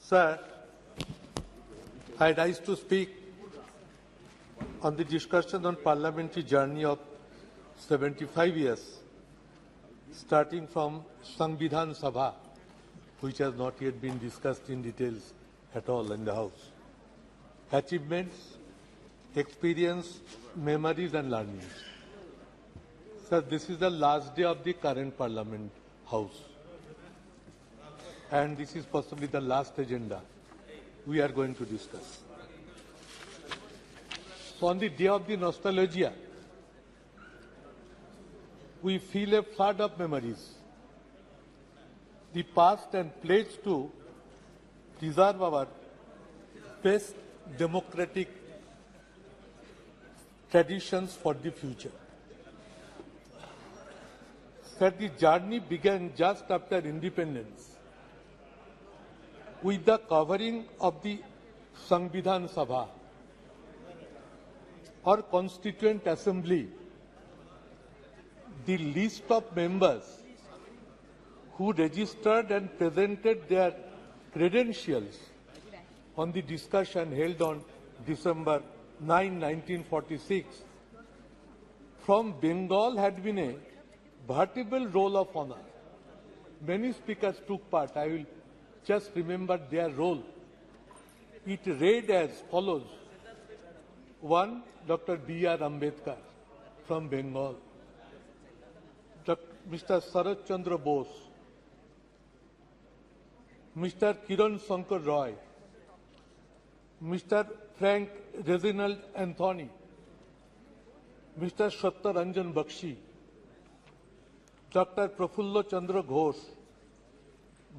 Sir, I rise to speak on the discussion on parliamentary journey of 75 years, starting from Samvidhan Sabha, which has not yet been discussed in details at all in the House. Achievements, experience, memories and learnings. Sir, this is the last day of the current Parliament House. And this is possibly the last agenda we are going to discuss. So on the day of the nostalgia, we feel a flood of memories. The past and pledge to preserve our best democratic traditions for the future. Sir, the journey began just after independence with the covering of the Samvidhan Sabha, or Constituent Assembly, the list of members who registered and presented their credentials on the discussion held on December 9, 1946, from Bengal had been a veritable roll of honor. Many speakers took part. I will just remember their role. It read as follows. 1. Dr. B.R. Ambedkar from Bengal. Mr. Sarath Chandra Bose. Mr. Kiran Shankar Roy. Mr. Frank Reginald Anthony. Mr. Satyaranjan Bakshi. Dr. Prafulla Chandra Ghosh.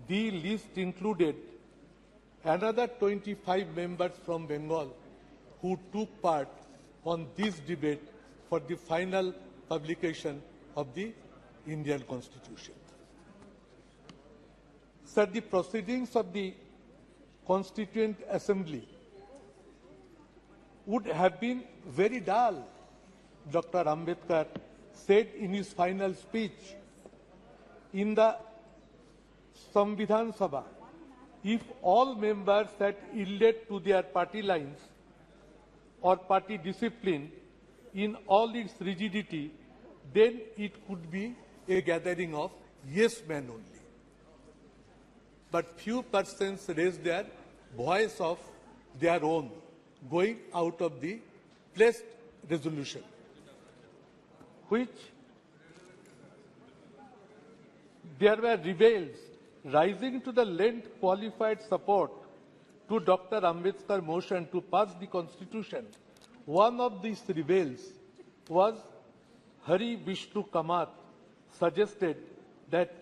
The list included another 25 members from Bengal who took part on this debate for the final publication of the Indian Constitution. Sir, the proceedings of the Constituent Assembly would have been very dull, Dr. Ambedkar said in his final speech. In the Samvidhan Sabha, if all members had yielded to their party lines or party discipline in all its rigidity, then it could be a gathering of yes men only. But few persons raised their voice of their own, going out of the placed resolution, which there were rebels rising to the lend qualified support to Dr. Ambedkar's motion to pass the Constitution. One of these rebels was Hari Vishnu Kamath, suggested that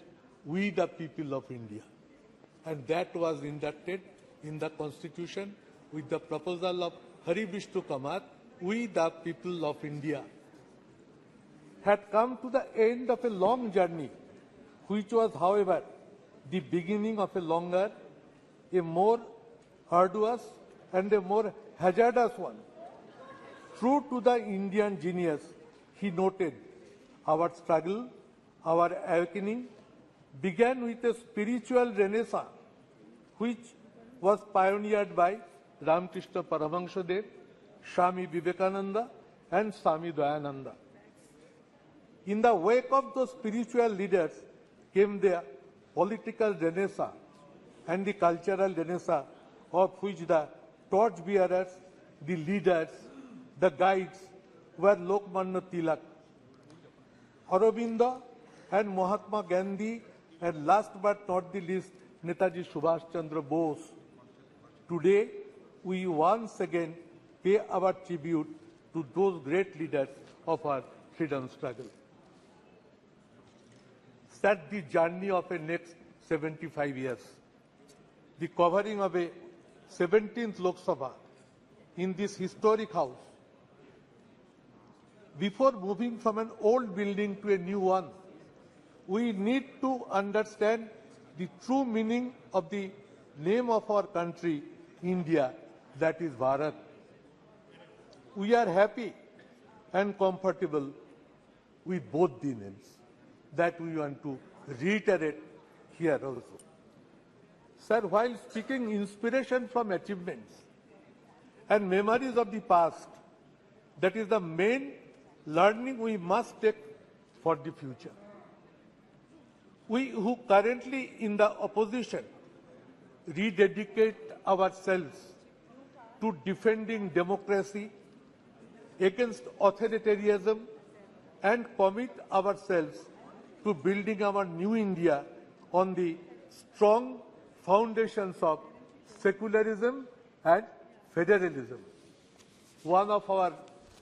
we the people of India. And that was inducted in the Constitution with the proposal of Hari Vishnu Kamath, we the people of India, had come to the end of a long journey, which was, however, the beginning of a longer, a more arduous and a more hazardous one. True to the Indian genius, he noted, our struggle, our awakening began with a spiritual renaissance, which was pioneered by Ramakrishna Paramahansadev, Swami Vivekananda and Swami Dayananda. In the wake of those spiritual leaders came the political renaissance and the cultural renaissance, of which the torchbearers, the leaders, the guides were Lokmanya Tilak, Aurobindo and Mahatma Gandhi, and last but not the least, Netaji Subhash Chandra Bose. Today, we once again pay our tribute to those great leaders of our freedom struggle. Set the journey of a next 75 years. The covering of a 17th Lok Sabha in this historic house. Before moving from an old building to a new one, we need to understand the true meaning of the name of our country, India, that is Bharat. We are happy and comfortable with both the names. That we want to reiterate here also. Sir, while speaking inspiration from achievements and memories of the past, that is the main learning we must take for the future. We who currently in the opposition rededicate ourselves to defending democracy against authoritarianism and commit ourselves to building our new India on the strong foundations of secularism and federalism. One of our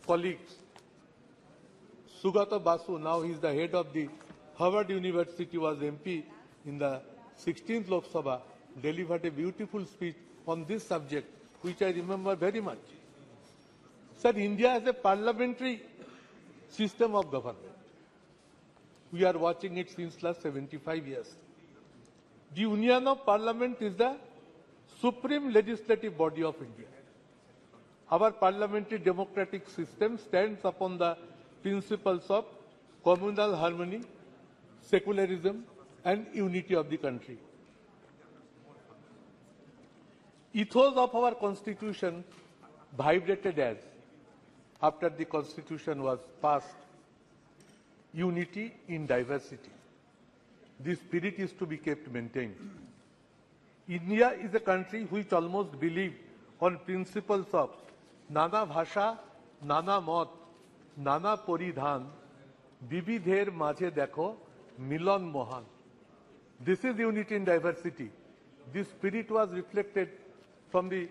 colleagues, Sugata Basu, now he is the head of the Harvard University, was MP in the 16th Lok Sabha, delivered a beautiful speech on this subject, which I remember very much. Sir, India has a parliamentary system of government. We are watching it since last 75 years. The Union of Parliament is the supreme legislative body of India. Our parliamentary democratic system stands upon the principles of communal harmony, secularism, and unity of the country. Ethos of our constitution vibrated as, after the constitution was passed, unity in diversity. This spirit is to be kept maintained. India is a country which almost believes on principles of Nana Bhasha, Nana Mot, Nana Poridhan, Bibidher Majhe Dekho, Milan Mohan. This is unity in diversity. This spirit was reflected from the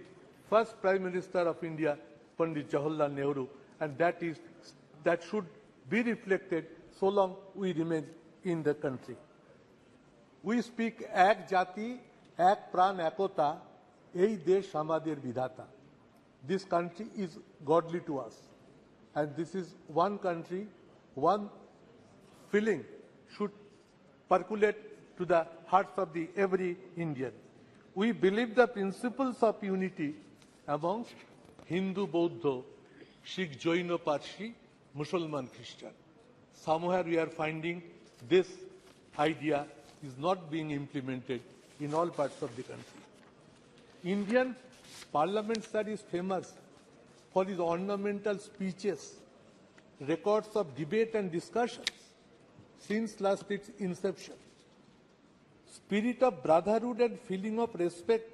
first Prime Minister of India, Pandit Jawaharlal Nehru, and that should be reflected so long we remain in the country. We speak Ek Jati, Ek Pran Ekota, Ei Desh Hamader Vidhata. This country is godly to us, and this is one country, one feeling should percolate to the hearts of every Indian. We believe the principles of unity amongst Hindu, Bauddha, Sikh, Jaina, Parsi, Muslim, Christian. Somewhere we are finding this idea is not being implemented in all parts of the country. Indian Parliament, sir, is famous for its ornamental speeches, records of debate and discussions since last its inception. Spirit of brotherhood and feeling of respect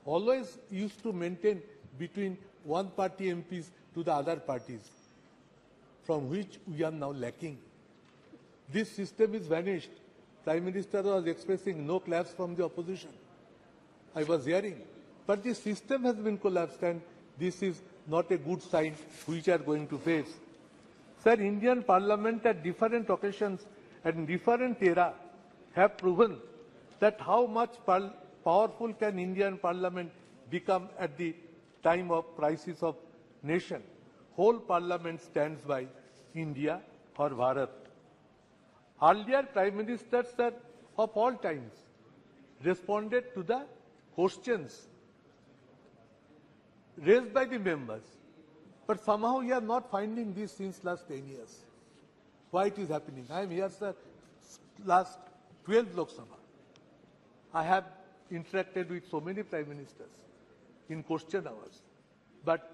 always used to maintain between one party MPs to the other parties, from which we are now lacking. This system is vanished. Prime Minister was expressing no claps from the opposition. I was hearing. But the system has been collapsed, and this is not a good sign which we are going to face. Sir, Indian Parliament at different occasions and different era have proven that how much powerful can Indian Parliament become at the time of crisis of nation. Whole Parliament stands by India or Bharat. Earlier Prime Ministers, sir, of all times responded to the questions raised by the members. But somehow we are not finding this since last 10 years. Why it is happening? I am here, sir, last 12th Lok Sabha. I have interacted with so many Prime Ministers in question hours. But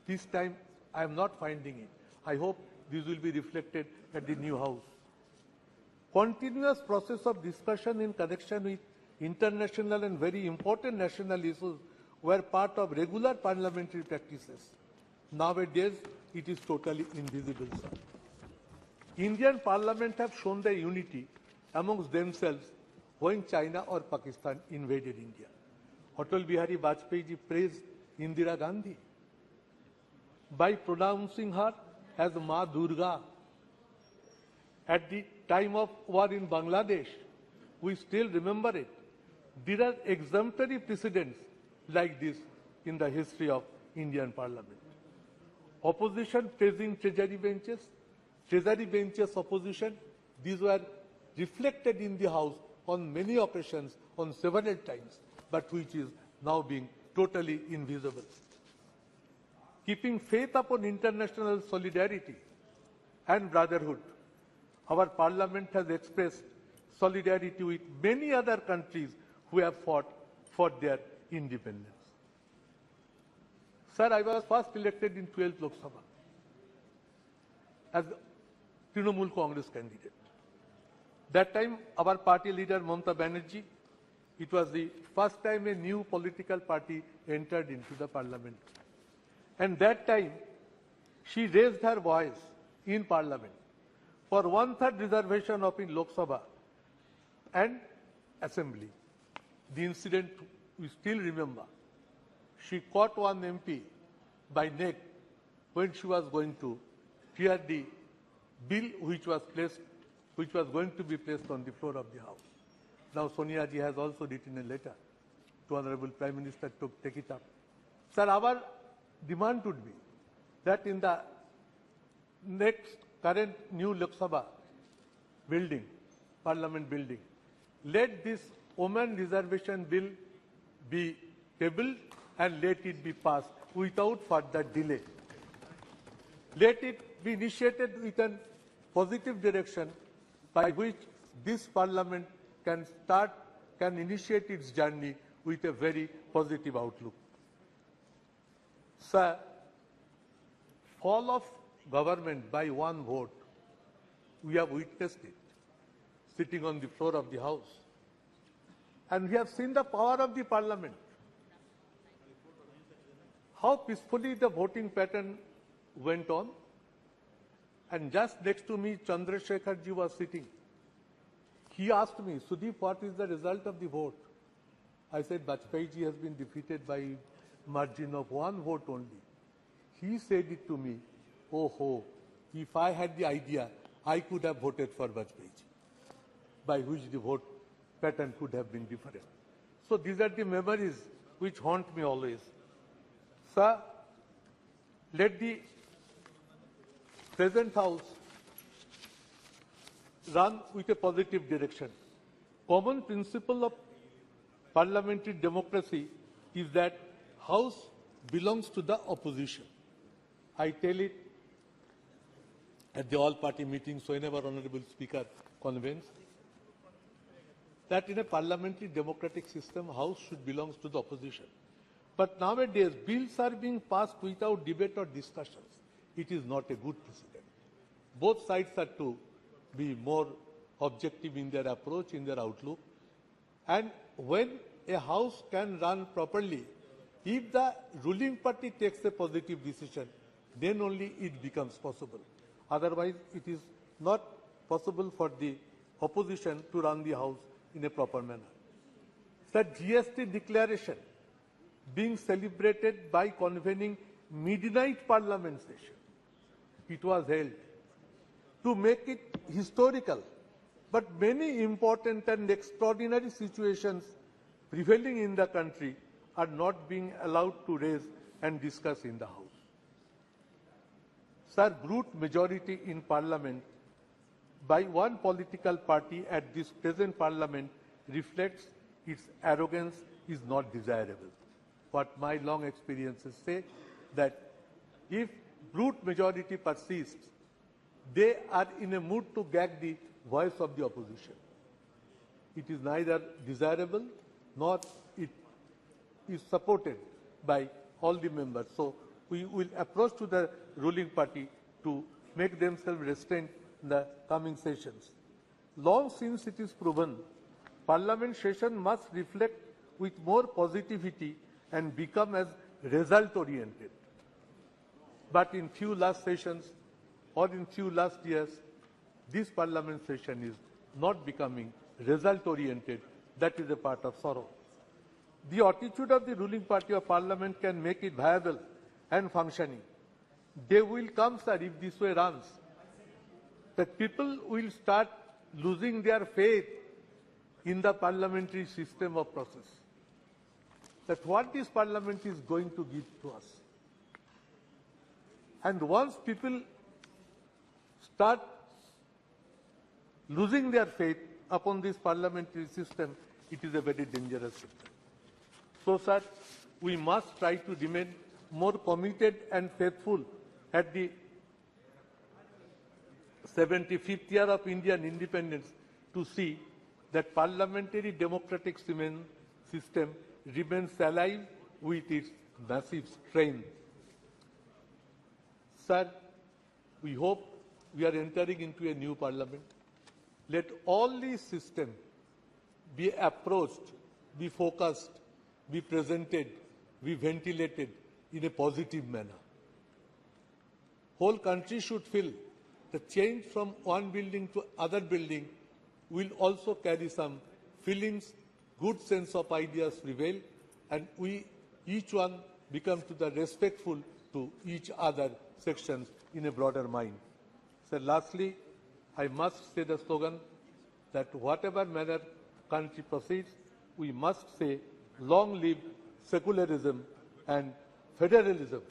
this time I am not finding it. I hope this will be reflected at the new House. Continuous process of discussion in connection with international and very important national issues were part of regular parliamentary practices. Nowadays, it is totally invisible, sir. Indian Parliament have shown their unity amongst themselves when China or Pakistan invaded India. Atal Bihari Vajpayee ji praised Indira Gandhi by pronouncing her as Ma Durga. At the time of war in Bangladesh, we still remember it. There are exemplary precedents like this in the history of Indian Parliament. Opposition praising treasury benches opposition, these were reflected in the House on many occasions, on several times, but which is now being totally invisible. Keeping faith upon international solidarity and brotherhood, our Parliament has expressed solidarity with many other countries who have fought for their independence. Sir, I was first elected in 12th Lok Sabha as Trinamool Congress candidate. That time, our party leader Mamata Banerjee, it was the first time a new political party entered into the parliament. And that time, she raised her voice in parliament for 1/3 reservation of in Lok Sabha and assembly. The incident we still remember. She caught one MP by neck when she was going to clear the bill which was going to be placed on the floor of the House. Now Sonia ji has also written a letter to Honorable Prime Minister to take it up. Sir, our demand would be that in the next current new Lok Sabha building, Parliament building, let this women reservation bill be tabled and let it be passed without further delay. Let it be initiated with a positive direction by which this Parliament can initiate its journey with a very positive outlook. Sir, fall of government by one vote, we have witnessed it, sitting on the floor of the House. And we have seen the power of the Parliament. How peacefully the voting pattern went on. And just next to me, Chandrasekhar ji was sitting. He asked me, Sudeep, what is the result of the vote? I said, Bajpayee ji has been defeated by margin of one vote only. He said it to me, oh, if I had the idea, I could have voted for Bajpayee ji, by which the vote pattern could have been different. So these are the memories which haunt me always. Sir, let the present House run with a positive direction. Common principle of parliamentary democracy is that House belongs to the opposition. I tell it at the all-party meetings whenever Honorable Speaker convenes that in a parliamentary democratic system, House should belong to the opposition. But nowadays, bills are being passed without debate or discussions. It is not a good precedent. Both sides are to be more objective in their approach, in their outlook. And when a House can run properly, if the ruling party takes a positive decision, then only it becomes possible. Otherwise, it is not possible for the opposition to run the House in a proper manner. Sir, GST declaration being celebrated by convening midnight parliament session. It was held to make it historical, but many important and extraordinary situations prevailing in the country are not being allowed to raise and discuss in the House. Sir, brute majority in Parliament by one political party at this present Parliament reflects its arrogance is not desirable. What my long experiences say that if brute majority persists, they are in a mood to gag the voice of the opposition. It is neither desirable nor it is supported by all the members. So we will approach to the ruling party to make themselves restrained in the coming sessions. Long since it is proven, Parliament session must reflect with more positivity and become as result-oriented. But in few last sessions or in few last years, this Parliament session is not becoming result-oriented. That is a part of sorrow. The attitude of the ruling party of Parliament can make it viable and functioning. They will come, sir, if this way runs. The people will start losing their faith in the parliamentary system of process. That what this Parliament is going to give to us. And once people start losing their faith upon this parliamentary system, it is a very dangerous system. So, sir, we must try to remain more committed and faithful at the 75th year of Indian independence to see that parliamentary democratic system remains alive with its massive strength. Sir, we hope we are entering into a new parliament. Let all these systems be approached, be focused, be presented, be ventilated in a positive manner. Whole country should feel the change from one building to other building will also carry some feelings, good sense of ideas prevail, and we each one become to the respectful to each other sections in a broader mind. So lastly, I must say the slogan that whatever manner country proceeds, we must say, long live secularism and federalism.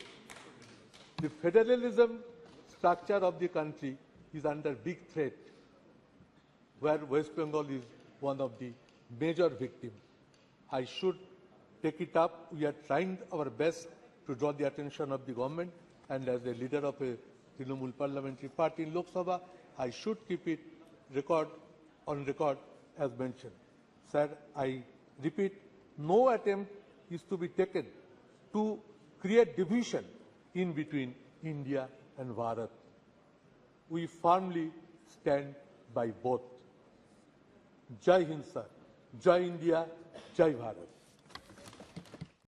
The federalism structure of the country is under big threat, where West Bengal is one of the major victims. I should take it up. We are trying our best to draw the attention of the government, and as a leader of a Trinamool parliamentary party in Lok Sabha, I should keep it on record as mentioned. Sir, I repeat, no attempt is to be taken to create division in between India and Bharat. We firmly stand by both. Jai Hind, sir. Jai India, Jai Bharat.